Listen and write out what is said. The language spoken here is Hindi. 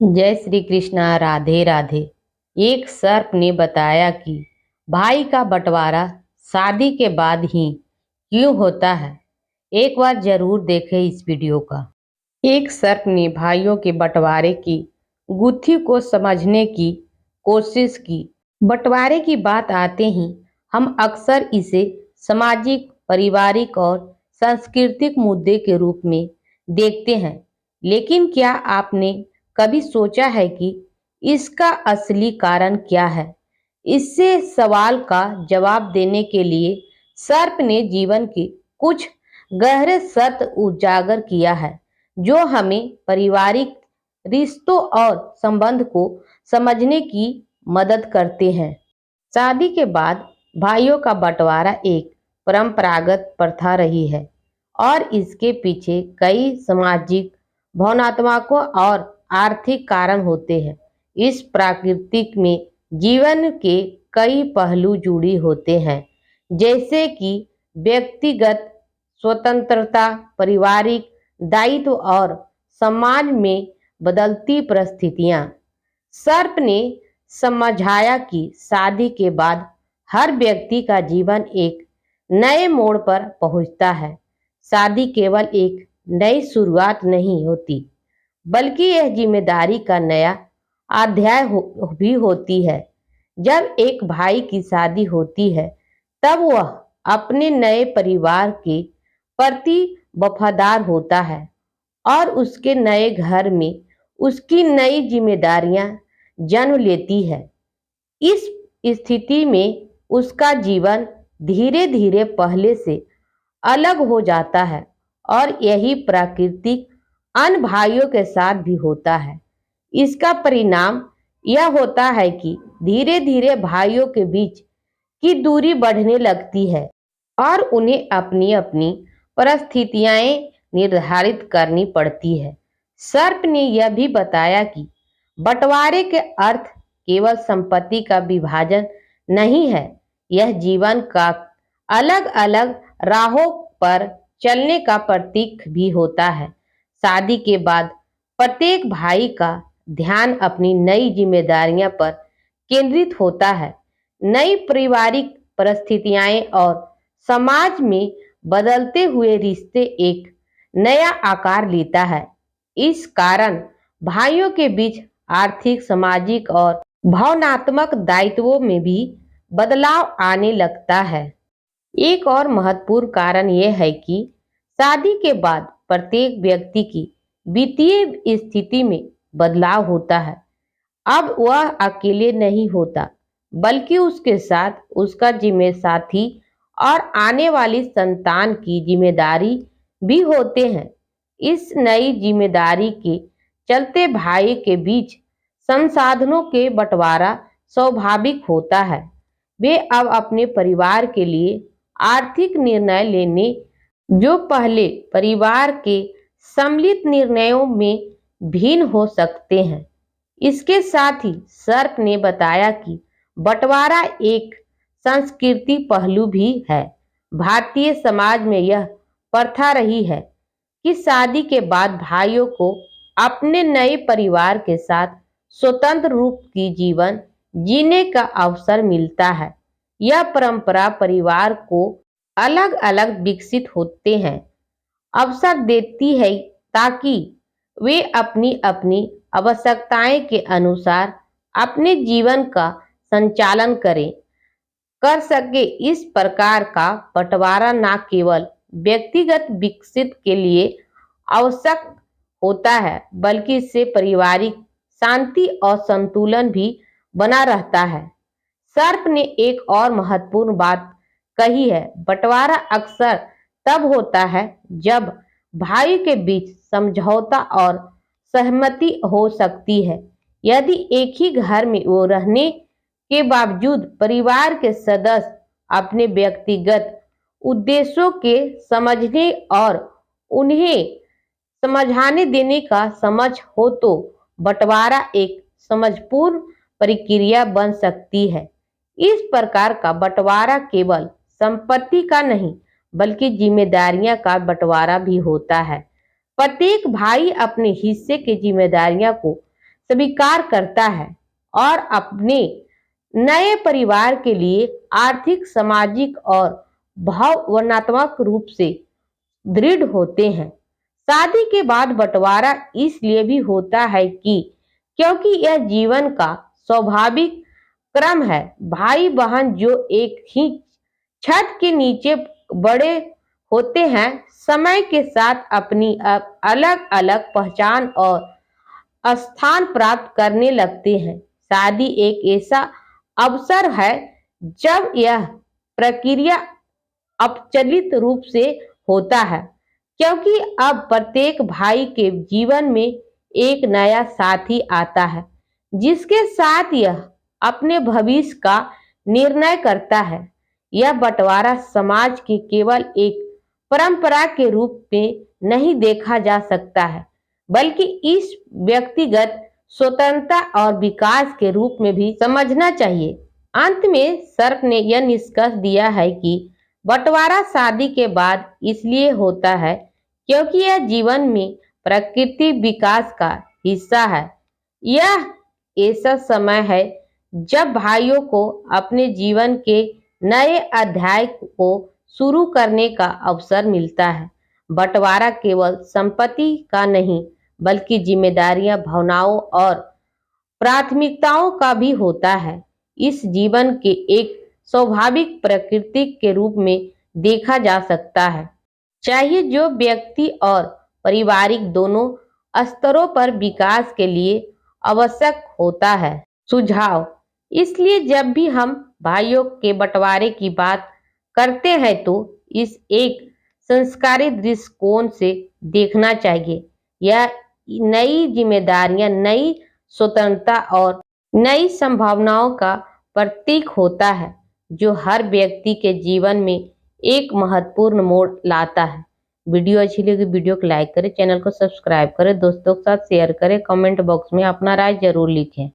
जय श्री कृष्णा। राधे राधे। एक सर्प ने बताया कि भाई का बंटवारा शादी के बाद ही क्यों होता है। एक बार जरूर देखें इस वीडियो का। एक सर्प ने भाइयों के बंटवारे की गुत्थी को समझने की कोशिश की। बंटवारे की बात आते ही हम अक्सर इसे सामाजिक, पारिवारिक और सांस्कृतिक मुद्दे के रूप में देखते हैं, लेकिन क्या आपने कभी सोचा है कि इसका असली कारण क्या है? इससे सवाल का जवाब देने के लिए सर्प ने जीवन के कुछ गहरे सत्य उजागर किया है, जो हमें पारिवारिक रिश्तों और संबंध को समझने की मदद करते हैं। शादी के बाद भाइयों का बंटवारा एक परंपरागत प्रथा रही है और इसके पीछे कई सामाजिक, भावनात्मक और आर्थिक कारण होते हैं। इस प्राकृतिक में जीवन के कई पहलू जुड़ी होते हैं, जैसे कि व्यक्तिगत स्वतंत्रता, पारिवारिक दायित्व और समाज में बदलती परिस्थितियां। सर्प ने समझाया कि शादी के बाद हर व्यक्ति का जीवन एक नए मोड़ पर पहुंचता है। शादी केवल एक नई शुरुआत नहीं होती, बल्कि यह जिम्मेदारी का नया अध्याय भी होती है। जब एक भाई की शादी होती है, तब वह अपने नए परिवार के प्रति वफादार होता है और उसके नए घर में उसकी नई जिम्मेदारियां जन्म लेती है। इस स्थिति में उसका जीवन धीरे धीरे पहले से अलग हो जाता है और यही प्राकृतिक अन्य भाइयों के साथ भी होता है। इसका परिणाम यह होता है कि धीरे धीरे भाइयों के बीच की दूरी बढ़ने लगती है और उन्हें अपनी अपनी परिस्थितियां निर्धारित करनी पड़ती है। सर्प ने यह भी बताया कि बंटवारे के अर्थ केवल संपत्ति का विभाजन नहीं है, यह जीवन का अलग अलग राहों पर चलने का प्रतीक भी होता है। शादी के बाद प्रत्येक भाई का ध्यान अपनी नई जिम्मेदारियां पर केंद्रित होता है। नई पारिवारिक परिस्थितियां और समाज में बदलते हुए रिश्ते एक नया आकार लेता है। इस कारण भाइयों के बीच आर्थिक, सामाजिक और भावनात्मक दायित्वों में भी बदलाव आने लगता है। एक और महत्वपूर्ण कारण यह है कि शादी के बाद प्रत्येक व्यक्ति की वित्तीय स्थिति में बदलाव होता है। अब वह अकेले नहीं होता, बल्कि उसके साथ उसका जिम्मे साथी और आने वाली संतान की जिम्मेदारी भी होते हैं। इस नई जिम्मेदारी के चलते भाई के बीच संसाधनों के बंटवारा स्वाभाविक होता है। वे अब अपने परिवार के लिए आर्थिक निर्णय लेने, जो पहले परिवार के सम्मिलित निर्णयों में भिन्न हो सकते हैं। इसके साथ ही सर्प ने बताया कि बंटवारा एक संस्कृति पहलू भी है। भारतीय समाज में यह प्रथा रही है कि शादी के बाद भाइयों को अपने नए परिवार के साथ स्वतंत्र रूप की जीवन जीने का अवसर मिलता है। यह परंपरा परिवार को अलग अलग विकसित होते हैं अवसर देती है, ताकि वे अपनी अपनी आवश्यकताएं के अनुसार अपने जीवन का संचालन कर सके। इस प्रकार का बंटवारा न केवल व्यक्तिगत विकसित के लिए आवश्यक होता है, बल्कि इससे पारिवारिक शांति और संतुलन भी बना रहता है। सर्प ने एक और महत्वपूर्ण बात कही है, बंटवारा अक्सर तब होता है जब भाई के बीच समझौता और सहमति हो सकती है। यदि एक ही घर में वो रहने के बावजूद परिवार के सदस्य अपने व्यक्तिगत उद्देश्यों के समझने और उन्हें समझाने देने का समझ हो, तो बंटवारा एक समझपूर्ण प्रक्रिया बन सकती है। इस प्रकार का बंटवारा केवल संपत्ति का नहीं, बल्कि जिम्मेदारियां का बंटवारा भी होता है। प्रत्येक भाई अपने हिस्से की जिम्मेदारियां को स्वीकार करता है और अपने नए परिवार के लिए आर्थिक, सामाजिक और भावनात्मक रूप से दृढ़ होते हैं। शादी के बाद बंटवारा इसलिए भी होता है कि क्योंकि यह जीवन का स्वाभाविक क्रम है। भाई बहन जो एक ही छत के नीचे बड़े होते हैं, समय के साथ अपनी अलग अलग पहचान और स्थान प्राप्त करने लगते हैं। शादी एक ऐसा अवसर है जब यह प्रक्रिया अपचलित रूप से होता है, क्योंकि अब प्रत्येक भाई के जीवन में एक नया साथी आता है जिसके साथ यह अपने भविष्य का निर्णय करता है। यह बंटवारा समाज की केवल एक परंपरा के रूप में नहीं देखा जा सकता है, बल्कि इस व्यक्तिगत स्वतंत्रता और विकास के रूप में भी समझना चाहिए। अंत में सर्प ने यह निष्कर्ष दिया है कि बंटवारा शादी के बाद इसलिए होता है क्योंकि यह जीवन में प्रकृति विकास का हिस्सा है। यह ऐसा समय है जब भाइयों को अपने जीवन के नए अध्याय को शुरू करने का अवसर मिलता है। बंटवारा केवल संपत्ति का नहीं, बल्कि जिम्मेदारियां, भावनाओं और प्राथमिकताओं का भी होता है। इस जीवन के एक स्वाभाविक प्रकृति के रूप में देखा जा सकता है, चाहिए जो व्यक्ति और पारिवारिक दोनों स्तरों पर विकास के लिए आवश्यक होता है। सुझाव: इसलिए जब भी हम भाइयों के बंटवारे की बात करते हैं तो इस एक संस्कारी दृष्टिकोण से देखना चाहिए। यह नई जिम्मेदारियां, नई स्वतंत्रता और नई संभावनाओं का प्रतीक होता है, जो हर व्यक्ति के जीवन में एक महत्वपूर्ण मोड़ लाता है। वीडियो अच्छी लगी वीडियो को लाइक करें, चैनल को सब्सक्राइब करें, दोस्तों के साथ शेयर करें, कमेंट बॉक्स में अपना राय जरूर लिखें।